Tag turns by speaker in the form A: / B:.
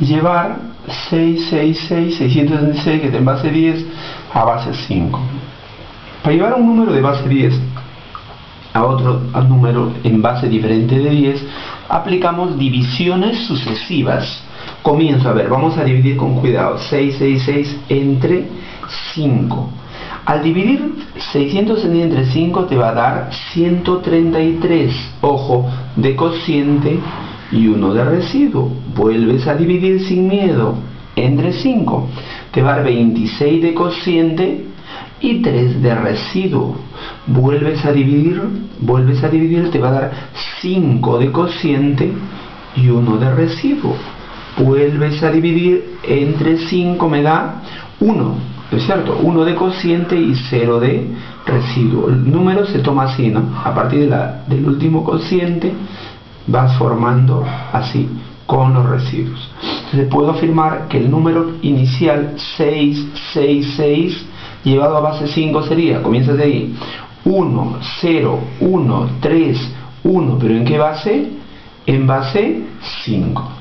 A: llevar 666 que está en base 10 a base 5. Para llevar un número de base 10 a otro número en base diferente de 10, aplicamos divisiones sucesivas. Comienzo, a ver, vamos a dividir con cuidado. 666 entre 5. Al dividir 666 entre 5 te va a dar 133, ojo, de cociente y 1 de residuo. Vuelves a dividir sin miedo entre 5. Te va a dar 26 de cociente y 3 de residuo. Vuelves a dividir, te va a dar 5 de cociente y 1 de residuo. Vuelves a dividir entre 5, me da 1, ¿es cierto? 1 de cociente y 0 de residuo. El número se toma así, ¿no? A partir del último cociente vas formando así, con los residuos. Entonces puedo afirmar que el número inicial 666 llevado a base 5 sería, comienza de ahí, 1, 0, 1, 3, 1, pero ¿en qué base? En base 5.